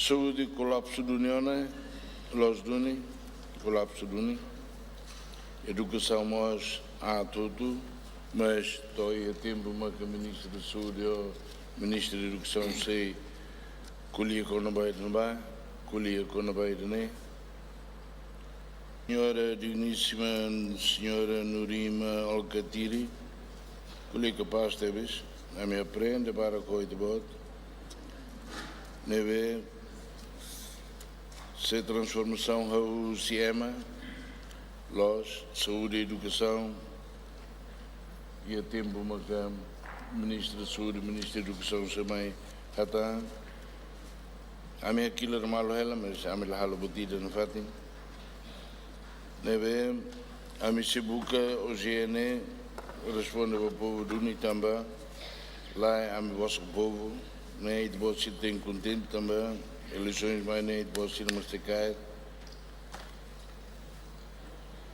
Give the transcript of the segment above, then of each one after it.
Saúde, colapso do União, Los Duni, colapso do União. Educação, nós há tudo, mas estou a tempo uma que o Ministro da Saúde ou o Ministro da Educação sei colher com a baia de Nabá, colher com a baia de Né. Senhora digníssima, senhora Nurima Alcatiri, colher capaz de vez, a me aprende para coito bot, neve, se transformação ao CIEMA, Los, Saúde e Educação, e a tempo uma que o Ministro da Saúde e o Ministro da Educação também já a minha aquilo era malo ela, mas a minha hala botida no fatim. Neve, a minha sebuca, o GNE, responde ao povo do Uni também, lá a minha vosso povo, né, e de você tem contente também, eleições mais nem de você não se cair.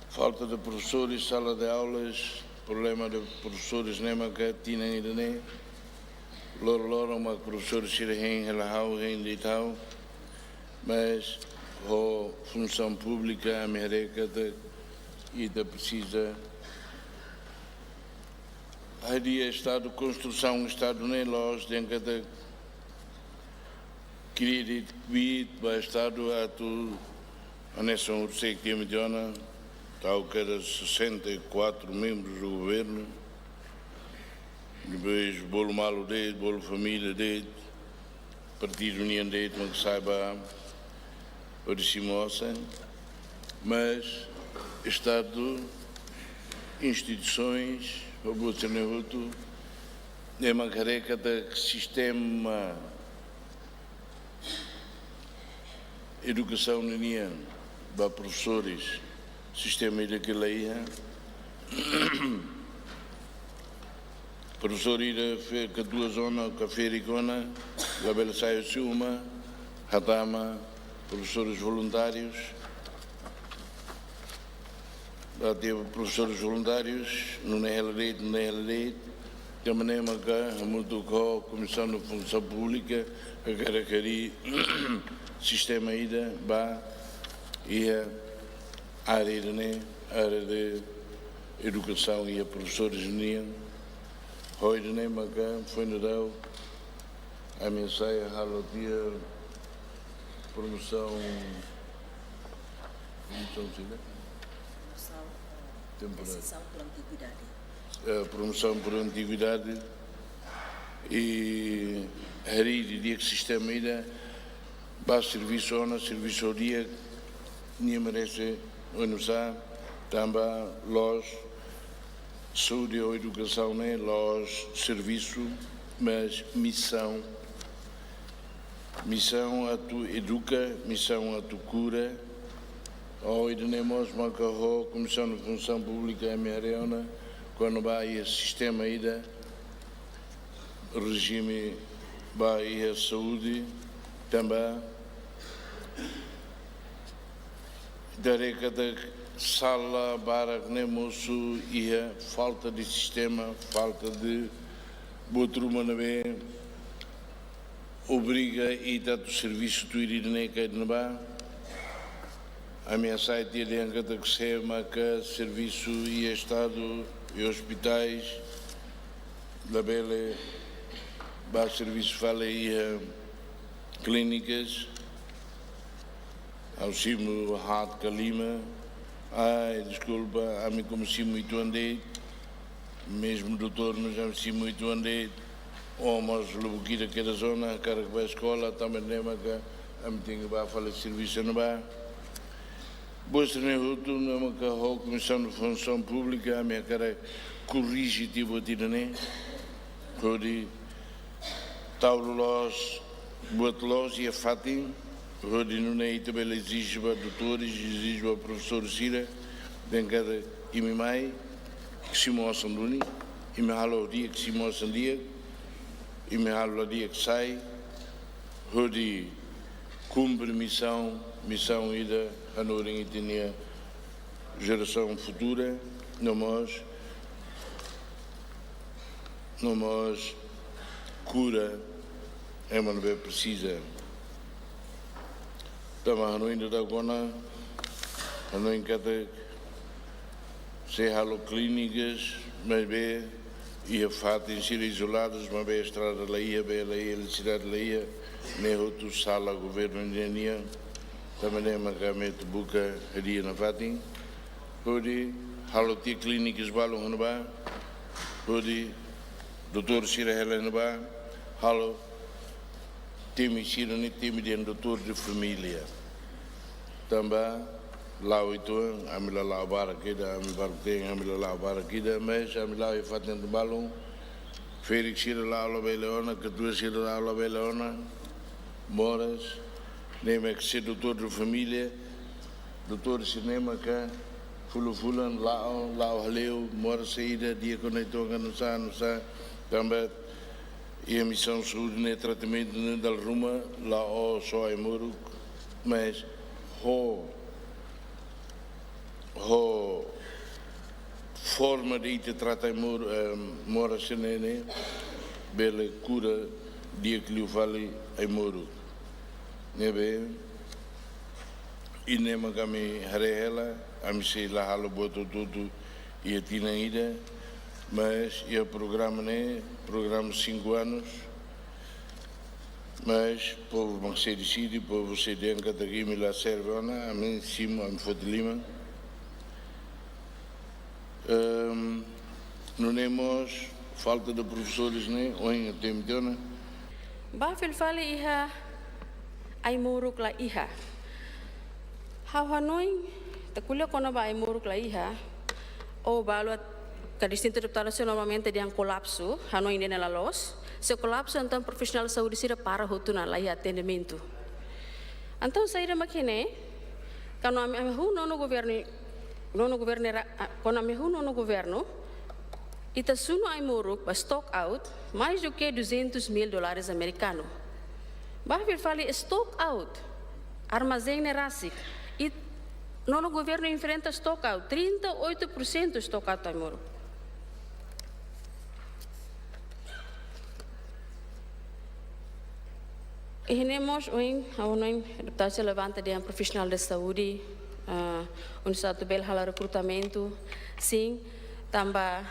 Falta de professores, sala de aulas, problema de professores nem que tinham ainda nem. Loro mas professores se rehen relahau rehen ditau, mas a função pública a mereka e da precisa a dia estado construção estado nem los dentro da crédito bit vai estado a tu a nessa ursei que me dona tal que era 64 membros do governo. Depois, bolo malo dele, bolo família dele, Partido União dele, mas que saiba o de Simosa, mas Estado, instituições, o Bolsonaro, é uma careca de sistema educação na União, para professores, sistema de que leia. Professor ir a tua zona, café e cona, a bela saia uma, hatama, professores voluntários, teve professores voluntários, não é lei, também é muito com a Comissão de Função Pública, a caracari, sistema ida, e a área de educação e a professores uniam. Hoje nem maca foi no Deu, a mensagem halotia promoção temporária, promoção por antiguidade e hari dia que sistema ainda para serviço ao dia nem merece onde também los saúde ou educação, né? Los serviço, mas missão a tu educa, missão a tu cura. Ou iremos macarró, Comissão de Função Pública em Mariana, quando vai o sistema ainda, regime vai a saúde, também da década sala, barak, nemoço, e a falta de sistema, falta de botruma na bem, obriga e dá o serviço do irineca de neba. A minha site de angata que se marca serviço e estado e hospitais, da bela, ba serviço fala e clínicas, ao cimo Hat Kalima. Ai, desculpa, a mim comecei muito andei, mesmo doutor, mas já comecei muito andei, mas logo daquela zona, cara que vai à escola, também lembra que a mim tem que fazer serviço não vai. Boas nehutu, não é que a Comissão de Função Pública, a minha cara corrige tipo a tirane, quando taulos, boatlos e a fatim. Rodi não é também exige para doutores, exige para professores Sira, tem cada imimai que se mostram do ni, e me halo o dia que se mostram dia, e me halo o dia que sai, Rodi cumpre missão ida a Norinha e tinha geração futura, não mais cura é uma nova precisa. Tama hanoi da kona, hanoi kata se halo clínicas, mas bem, ia fato em ser isolados, mas bem a estrada lá ia, a eletricidade lá ia, nem outro sala governo engenharia, também nem macamento buca haria na fatin, pode halo ti clínicas balão no ba, pode doutor Sira Helena ba, halo temi Sira ni temi dia doutor de família, também lau itu ambil lau barakida ambil baruteng ambil lau barakida mas ambil lau ifatnya de balong Felix sira lau beleona ketua sira lau beleona moras nema que ser doutor de família doutor de cinema que fulan lau haleu moras saída dia conectou kan nusa também e a missão saúde ne tratamento dal ruma lau só é muro mas forma de te tratar mora senene bela cura dia que lhe fale ai moro nebe inema kami harela ami se la halo boto tudo e tina ida mas e o programa 5 anos mas povo você decide povo você den que daqui me lá serve ona a mim cima a foto lima não temos falta de professores, né? Hoje tem né? Bafil fale iha ai muruk la iha. Hanoi takulia kona ba ai muruk la iha. O balu que distinto deputação normalmente de colapso, Hanoi ainda nela los. Se colapso então profissional saúde sira para hotuna lá e atendimento. Então saída makine, quando a no governo quando me reúno no governo, Itasuno ai moruk ba stock out mais do que $200 mil americanos. Bahvir fale stock out, armazém nerasik. E no governo enfrenta stock out, 38% stock out ai moruk. E nemos hoje a deputação levanta de profissional de saúde. Satu bel hal recrutamento, sim, também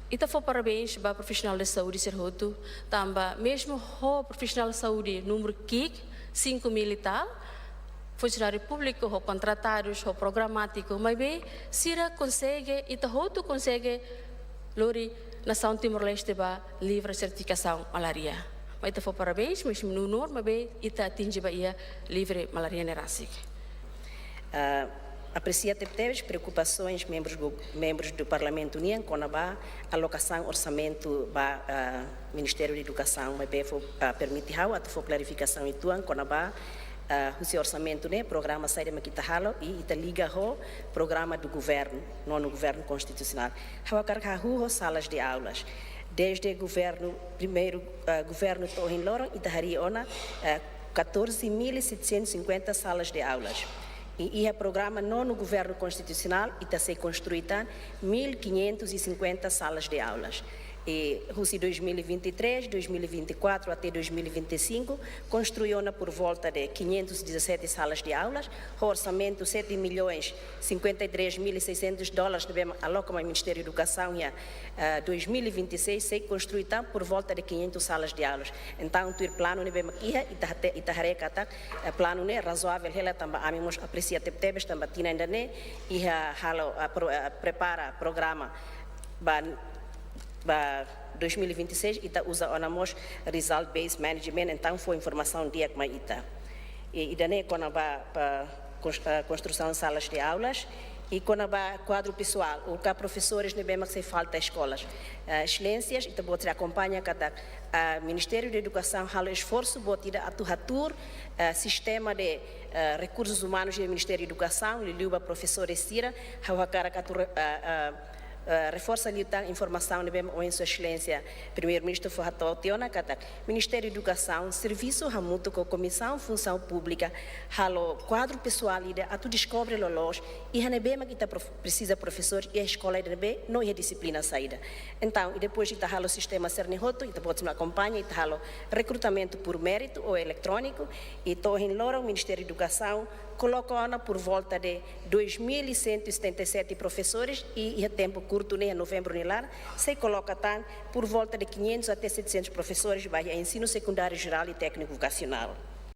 ita foi parabéns para profissional de saúde serhoto, também mesmo o profissional de saúde número 5 militar, funcionário público, o contratados, o programático, mas bem, sira consegue, ita hoto consegue, lori na São Timor-Leste ba livre certificação malaria. Mas ita foi parabéns, mesmo no norte, mas bem, ita atinge ba ia livre malaria nerasik. Aprecia as preocupações membros do Parlamento União com a alocação orçamento para Ministério da Educação, mas permite a clarificação e com o orçamento né programa sai de Maquitahalo e ita liga o programa do governo, não no governo constitucional. Hawa salas de aulas. Desde o governo governo Tohin Loron ita ona 14.750 salas de aulas. E o programa não no governo constitucional está se construída 1.550 salas de aulas. E em 2023, 2024 até 2025 construiu por volta de 517 salas de aulas, o orçamento $7.053.600 alocado ao Ministério da Educação e 2026 se construirá por volta de 500 salas de aulas. Então o plano ne bem aqui e tá plano ne razoável ela também amemos aprecia tebes também tina ainda ne e prepara programa para 2026 ita usa onamos result based management então foi informação dia que ita e dane quando para construção de salas de aulas e quando para quadro pessoal o que professores ne bem que se falta escolas excelências ita botar acompanha cada Ministério da Educação halo esforço botida atuatur sistema de recursos humanos do Ministério da Educação liuba professores sira hawa cara reforça ali a informação de bem ou em sua excelência primeiro-ministro Forrato Tiona Kata Ministério da Educação serviço hamuto com Comissão Função Pública halo quadro pessoal ide a tu descobre lolos e hanebe ma kita precisa professor e a escola de be não é disciplina saída então e depois ita halo sistema Cernihoto ita pode me acompanha ita halo recrutamento por mérito ou eletrônico e to em loro Ministério da Educação colocou-na por volta de 2.177 professores e tempo curto, em novembro, se coloca por volta de 500 até 700 professores para ensino secundário geral e técnico vocacional.